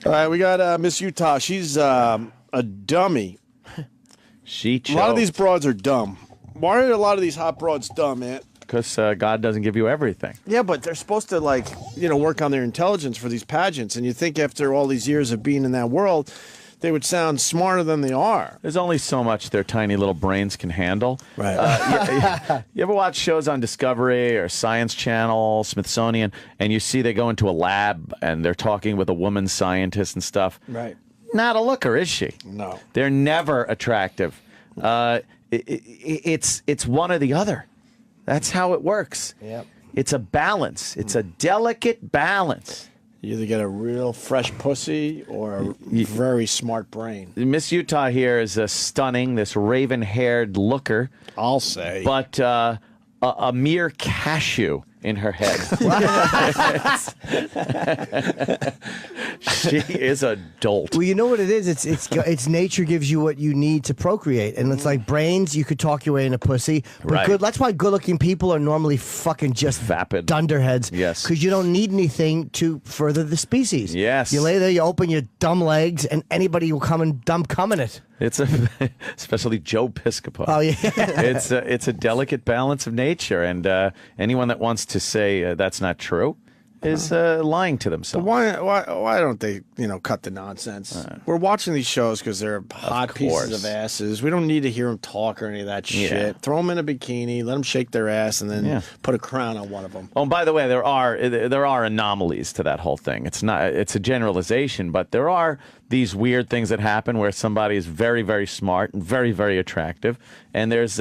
All right, we got Miss Utah. She's a dummy. She choked. A lot of these broads are dumb. Why are a lot of these hot broads dumb, man? Because God doesn't give you everything. Yeah, but they're supposed to, like, work on their intelligence for these pageants. And you think after all these years of being in that world, they would sound smarter than they are. There's only so much their tiny little brains can handle. Right. You ever watch shows on Discovery or Science Channel, Smithsonian, and you see they go into a lab and they're talking with a woman scientist and stuff? Right. Not a looker, is she? No. They're never attractive. It's one or the other. That's how it works. Yep. It's a balance. It's a delicate balance. You either get a real fresh pussy or a very smart brain. Miss Utah here is a stunning, this raven-haired looker. I'll say. But a mere cashew in her head. She is a dolt. Well, you know what it is? It's nature gives you what you need to procreate, and it's like brains. You could talk your way in a pussy, but Right. that's why good-looking people are normally fucking just Vapid. dunderheads. Yes. Because you don't need anything to further the species. Yes. You lay there, you open your dumb legs, and anybody will come and come in it. It's especially Joe Piscopo. Oh yeah. It's a delicate balance of nature, and anyone that wants to say that's not true is lying to themselves. Why don't they, cut the nonsense? We're watching these shows because they're hot pieces of asses. We don't need to hear them talk or any of that shit. Yeah. Throw them in a bikini, let them shake their ass, and then put a crown on one of them. Oh, and by the way, there are anomalies to that whole thing. It's a generalization, but there are these weird things that happen where somebody is very, very smart and very, very attractive, and there's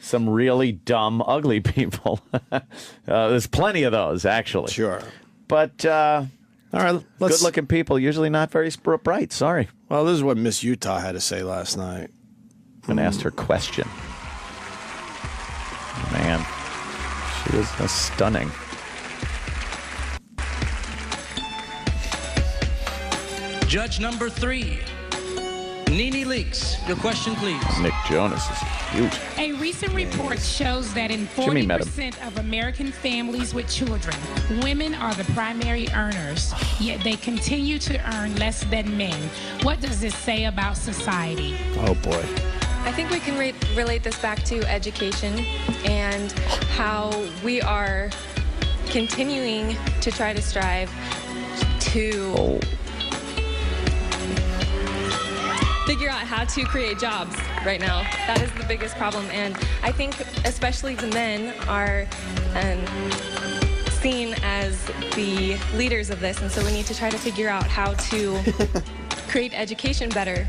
some really dumb, ugly people. There's plenty of those, actually. Sure. But all right, good-looking people usually not very bright. Sorry. Well, this is what Miss Utah had to say last night. And asked her question. Man, she was stunning. Judge number 3, Nene Leakes. Your question, please. Nick Jonas is cute. A recent report shows that in Jimmy met 40% of American families with children, women are the primary earners, yet they continue to earn less than men. What does this say about society? Oh, boy. I think we can relate this back to education and how we are continuing to try to strive to figure out how to create jobs right now. That is the biggest problem, and I think especially the men are seen as the leaders of this, and so we need to try to figure out how to create education better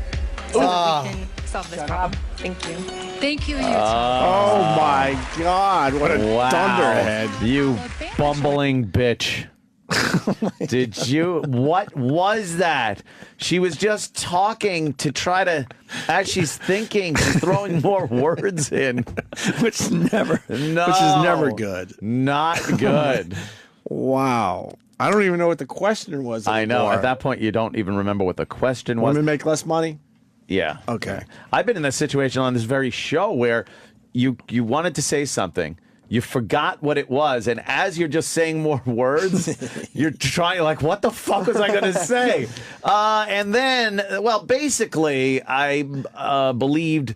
so that we can solve this problem. Thank you. Thank you, Oh, my God. What a dunderhead. You bumbling bitch. What was that? She was just talking to try to, as she's thinking, she's throwing more words in. Which is never good. Not good. Wow. I don't even know what the question was. I know. Anymore. At that point, you don't even remember what the question was. Women make less money? Yeah. Okay. I've been in that situation on this very show where you wanted to say something. You forgot what it was, and as you're just saying more words, you're trying, like, what the fuck was I going to say? And then, well, basically, I believed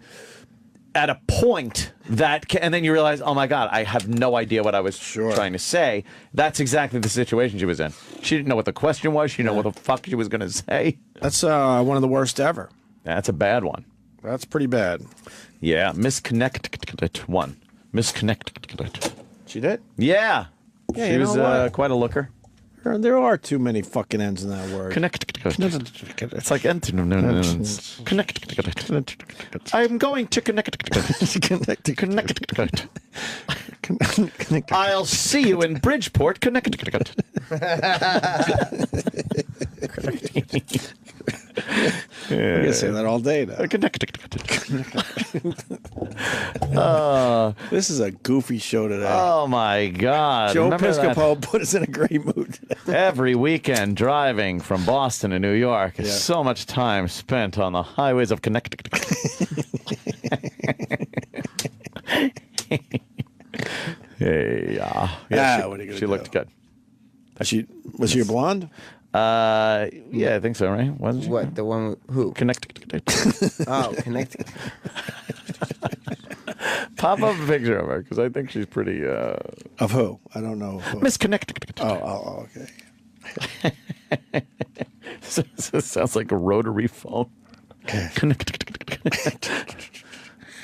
at a point that, and then you realize, oh my God, I have no idea what I was trying to say. That's exactly the situation she was in. She didn't know what the question was. She didn't know what the fuck she was going to say. That's one of the worst ever. That's a bad one. That's pretty bad. Yeah, misconnected one. Misconnected. She did? Yeah. Yeah, she you was know what? quite a looker. There are too many fucking ends in that word. Connected. It's like connected. I'm going to connected. I'll see you in Bridgeport, Connecticut. I can say that all day now. This is a goofy show today. Oh my God. Joe Remember Piscopo put us in a great mood today. Every weekend driving from Boston to New York is so much time spent on the highways of Connecticut. Hey, what are you gonna she do? looked good. Was she a blonde? Yeah, I think so, right? Wasn't she? What, the one with who? Connect. Oh, connected. Pop up a picture of her because I think she's pretty. Of who? I don't know. Who. Miss Connect. Oh, okay. Sounds like a rotary phone.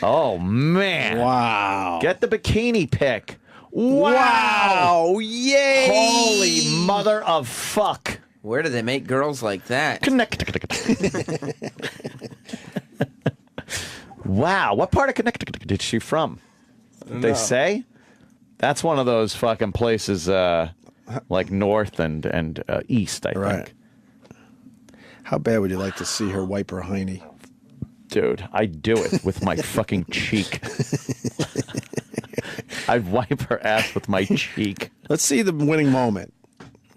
Oh man! Wow. Get the bikini pic. Wow. Yay. Holy mother of fuck! Where do they make girls like that? Connect. Wow, what part of Connecticut did she from? Did they say? That's one of those fucking places, like north and east, I Right. think. How bad would you like to see her wipe her hiney? Dude, I'd do it with my fucking cheek. I'd wipe her ass with my cheek. Let's see the winning moment.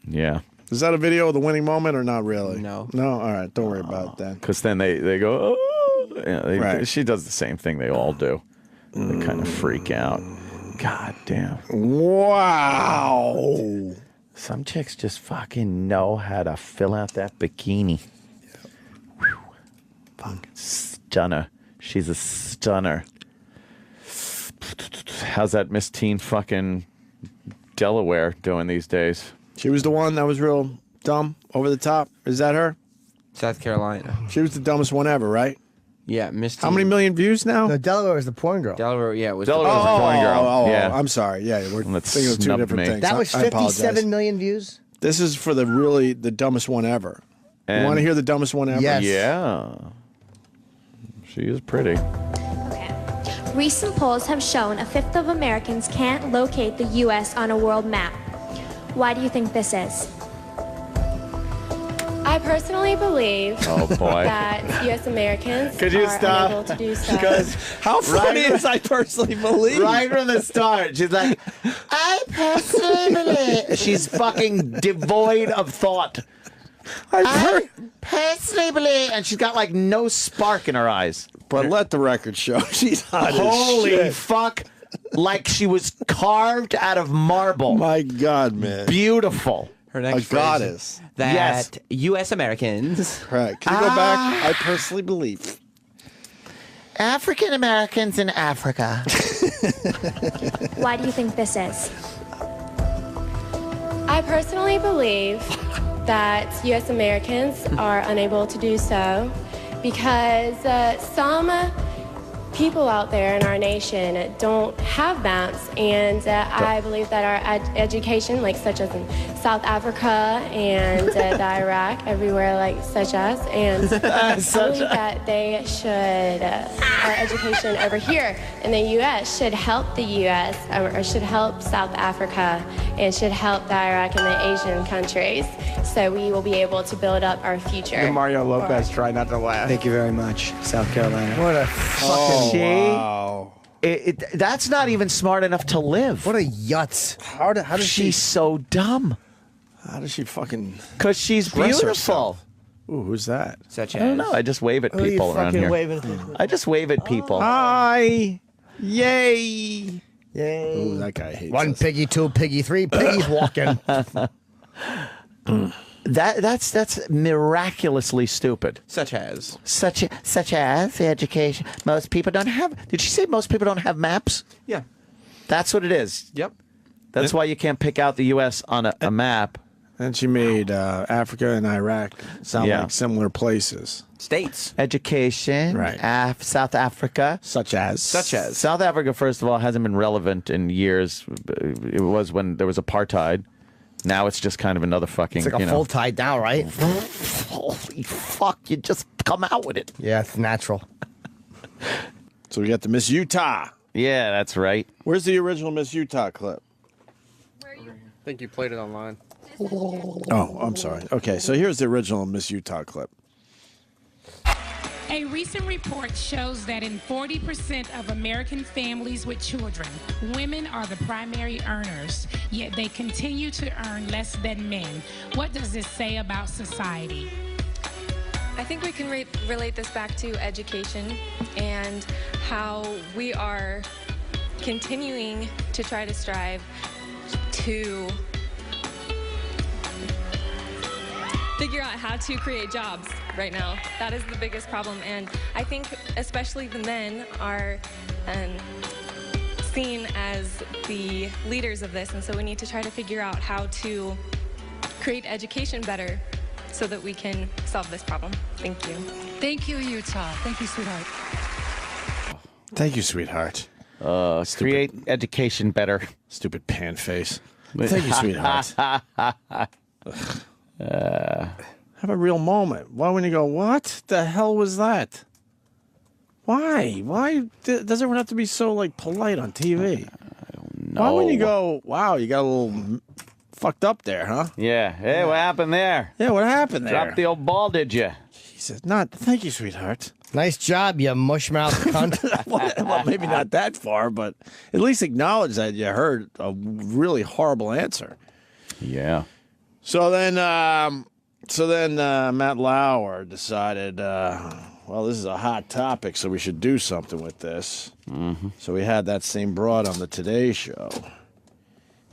Yeah. Is that a video of the winning moment or not really? No. No? All right. Don't worry about it then. Because then they go, oh. Yeah, Right. She does the same thing they all do. They kind of freak out. God damn. Wow. Some chicks just fucking know how to fill out that bikini. Whew. Fuck. Stunner. She's a stunner. How's that Miss Teen fucking Delaware doing these days? She was the one that was real dumb, over the top. Is that her? South Carolina. She was the dumbest one ever, right? Yeah, Miss How many million views now? No, Delaware was the porn girl. Delaware, yeah. Was Delaware was a porn girl. Yeah. I'm sorry. Yeah, we're Let's thinking of two snub different me. things. That was I apologize. 57 million views. This is for the dumbest one ever. And you want to hear the dumbest one ever? Yes. Yeah. She is pretty. Okay. Recent polls have shown a fifth of Americans can't locate the U.S. on a world map. Why do you think this is? I personally believe Oh boy. that U.S. Americans Could you are stop? unable to do so. How funny is I personally believe? Right from the start, she's like, I personally believe. She's fucking devoid of thought. I personally believe. And she's got like no spark in her eyes. But let the record show she's hot as Holy shit. fuck. Like she was carved out of marble. My God, man. Beautiful. Her A next phrase goddess. that Yes. U.S. Americans Right. Can you go back? I personally believe. African Americans in Africa. Why do you think this is? I personally believe that U.S. Americans are unable to do so because some people out there in our nation don't have maps, and I believe that our education, like such as in South Africa and the Iraq, everywhere like such as, and I believe that they should, our education over here in the U.S. should help the U.S. Or should help South Africa and should help the Iraq and the Asian countries, so we will be able to build up our future. Mario Lopez, try not to laugh. Thank you very much, South Carolina. What a fucking. Wow. That's not even smart enough to live. What a yutz. How does She's so dumb. How does she fucking... Because she's Express beautiful. herself. Ooh, who's that? Such I don't know. I just wave at Who are you people around fucking here. waving at people? I just wave at people. Hi. Yay. Yay. Ooh, that guy hates One us. piggy, two piggy, three piggies walking. That's miraculously stupid. Such as. Such as education. Most people don't have. Did she say most people don't have maps? Yeah. That's what it is. Yep. That's why you can't pick out the U.S. on a map. And she made Africa and Iraq sound Yeah. like similar places. States. Education. Right. South Africa. Such as. South Africa, first of all, hasn't been relevant in years. It was when there was apartheid. Now it's just kind of another fucking. It's like a full tie down, right? Holy fuck! You just come out with it. Yeah, it's natural. So we got the Miss Utah. Yeah, that's right. Where's the original Miss Utah clip? I think you played it online. Oh, I'm sorry. Okay, so here's the original Miss Utah clip. A recent report shows that in 40% of American families with children, women are the primary earners, yet they continue to earn less than men. What does this say about society? I think we can relate this back to education and how we are continuing to try to strive to figure out how to create jobs right now. That is the biggest problem, and I think especially the men are seen as the leaders of this, and so we need to try to figure out how to create education better so that we can solve this problem. Thank you. Thank you, Utah. Thank you, sweetheart. Thank you, sweetheart. Create education better. Stupid pan face. Thank you, sweetheart. Have a real moment. Why when you go, what the hell was that? Why? Why does everyone have to be so like polite on TV? I don't know. Why when you go, wow, you got a little fucked up there, huh? Yeah. Hey, what happened there? Yeah, what happened there? Dropped the old ball, did you? Jesus, not. Thank you, sweetheart. Nice job, you mushmouth cunt. Well, maybe not that far, but at least acknowledge that you heard a really horrible answer. Yeah. So then Matt Lauer decided, well, this is a hot topic, so we should do something with this. Mm-hmm. So we had that same broad on the Today Show,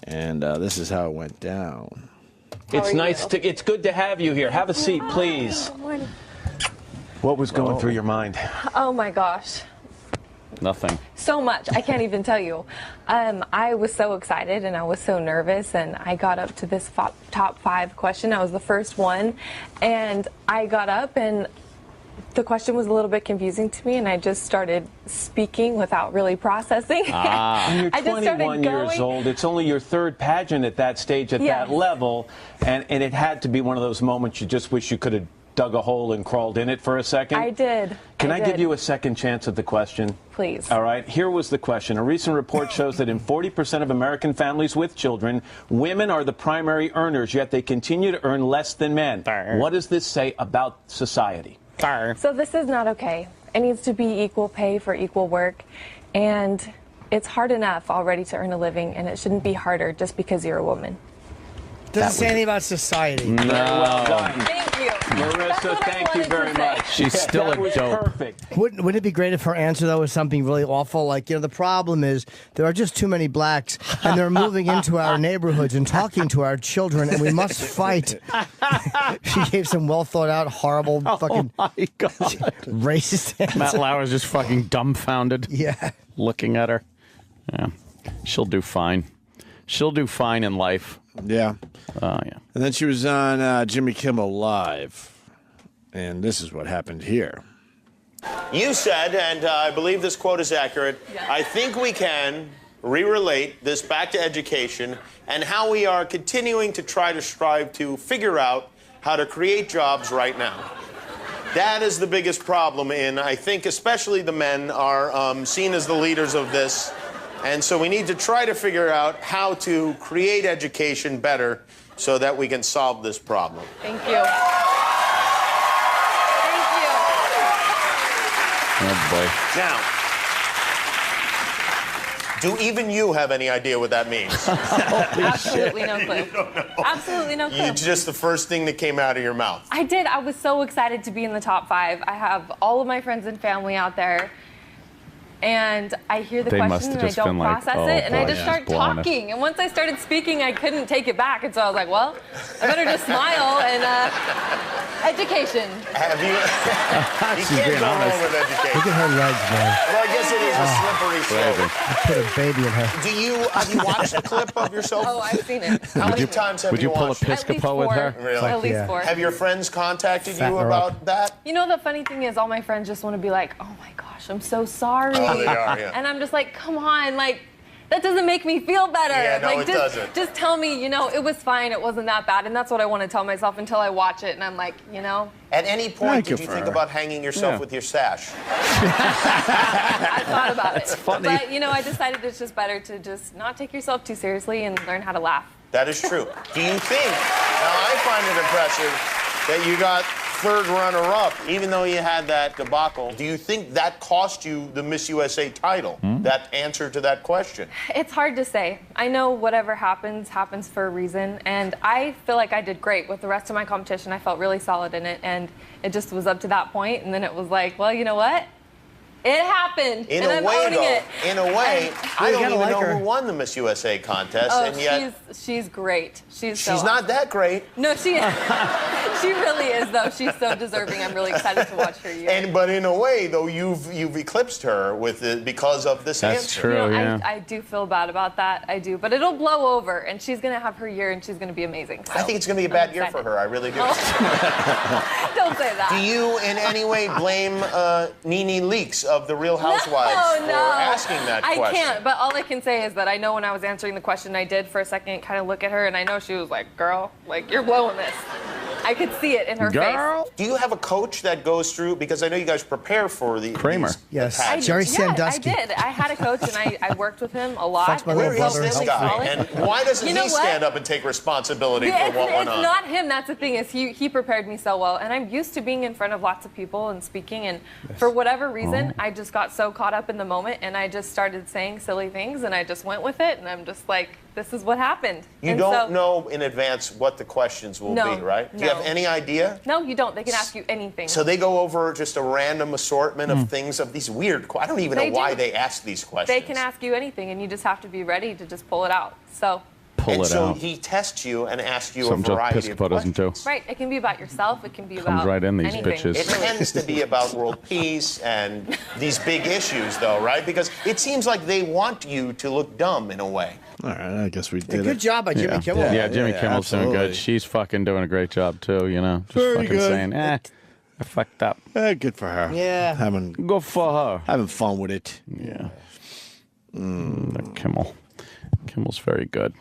and this is how it went down. It's good to have you here. Have a seat, please. Good morning. What was going through your mind? Oh my gosh. Nothing. So much. I can't even tell you. I was so excited and I was so nervous, and I got up to this top 5 question. I was the first one, and I got up and the question was a little bit confusing to me, and I just started speaking without really processing. And you're 21 years old. It's only your 3rd pageant at that stage, at that level, and it had to be one of those moments you just wish you could have dug a hole and crawled in it for a second? I did. Can I give you a second chance at the question? Please. All right. Here was the question. A recent report shows that in 40% of American families with children, women are the primary earners, yet they continue to earn less than men. What does this say about society? So this is not okay. It needs to be equal pay for equal work, and it's hard enough already to earn a living, and it shouldn't be harder just because you're a woman. Doesn't say anything about society. No. Well done. Thank you. Marissa, thank you very much. She's still that a was dope. Perfect. Wouldn't it be great if her answer, though, was something really awful? Like, the problem is there are just too many blacks, and they're moving into our neighborhoods and talking to our children, and we must fight. She gave some well-thought-out, horrible, fucking my God. racist answer. Matt Lauer's just fucking dumbfounded. Yeah. Looking at her. Yeah. She'll do fine. She'll do fine in life. Yeah. Oh, yeah. And then she was on Jimmy Kimmel Live, and this is what happened here. You said, and I believe this quote is accurate, I think we can re-relate this back to education and how we are continuing to try to strive to figure out how to create jobs right now. That is the biggest problem in, I think, especially the men are seen as the leaders of this. And so we need to try to figure out how to create education better so that we can solve this problem. Thank you. Thank you. Oh, boy. Now, do even you have any idea what that means? Absolutely no clue. Absolutely no clue. It's just the first thing that came out of your mouth. I did. I was so excited to be in the top 5. I have all of my friends and family out there. And I hear the They must question have and I just don't been like, process oh, it, and I boy, just yeah. start Blowing it. talking. And once I started speaking, I couldn't take it back, and so I was like, well, I better just smile and education. Have you? You She's can't being go honest. wrong with education. Look at her legs, man. Well, I guess it is a slippery slope. I put a baby in her. Have you watched the clip of yourself? Oh, I've seen it. How many times have Would you pull a watched it? Piscopo with her? Really? At least 4. Have your friends contacted Fatten you her about that? You know, the funny thing is, all my friends just want to be like, oh my gosh, I'm so sorry. Oh, they are, yeah. And I'm just like, come on, like, that doesn't make me feel better. Yeah, no, like, it doesn't. Just tell me, you know, it was fine, it wasn't that bad. And that's what I want to tell myself until I watch it, and I'm like, you know. At any point, Thank did you you for think her. about hanging yourself with your sash? I thought about it. funny. But, you know, I decided it's just better to just not take yourself too seriously and learn how to laugh. That is true. Do you think, now I find it impressive that you got 3rd runner-up, even though you had that debacle. Do you think that cost you the Miss USA title, that answer to that question? It's hard to say. I know whatever happens, happens for a reason, and I feel like I did great with the rest of my competition. I felt really solid in it, and it just was up to that point, and then it was like, well, you know what? It happened, In and a I'm way, owning though, it. in a way, And- I don't gotta even like know her. who won the Miss USA contest, Oh, and yet she's great. She's she's not that great. No, she She really is, though. She's so deserving. I'm really excited to watch her year. But in a way, though, you've eclipsed her with it because of this That's answer. true. You know, yeah. I do feel bad about that. I do. But it'll blow over, and she's going to have her year, and she's going to be amazing. So I think it's going to be a bad year for her. I really do. Don't say that. Do you in any way blame Nene Leakes of The Real Housewives for asking that question? I can't, but all I can say is that I know when I was answering the question, I did for a second kind of look at her, and I know she was like, girl, like, you're blowing this. I could see it in her face. Do you have a coach that goes through, because I know you guys prepare for the Kramer. Yes, pageants. Jerry Yeah, Sandusky. I did. I had a coach, and I worked with him a lot. That's my Where little is brother. this really guy? solid. And why doesn't You know he what? stand up and take responsibility Yeah, for what went it's on? not him. That's the thing, is he prepared me so well. And I'm used to being in front of lots of people and speaking. And for whatever reason, I just got so caught up in the moment. And I just started saying silly things. And I just went with it. And I'm just like, this is what happened. You and don't know in advance what the questions will No, be, right? Do you no. have any idea? No, you don't. They can ask you anything. So they go over just a random assortment of things, of these weird I don't even know They why do. they ask these questions. They can ask you anything, and you just have to be ready to just pull it out. So. And so he tests you and asks you Something a variety of Piscopo doesn't do. Right, it can be about yourself. It can be Comes about right in these anything. bitches. It tends to be about world peace and these big issues, though, right? Because it seems like they want you to look dumb in a way. All right, I guess we did Good it. job by Jimmy Kimmel. Yeah, Jimmy Kimmel's doing absolutely. good. She's fucking doing a great job too. You know, just Very fucking good. saying, I fucked up. Good for her. Yeah. Good for her. Having fun with it. Yeah. Kimmel. Kimmel's very good.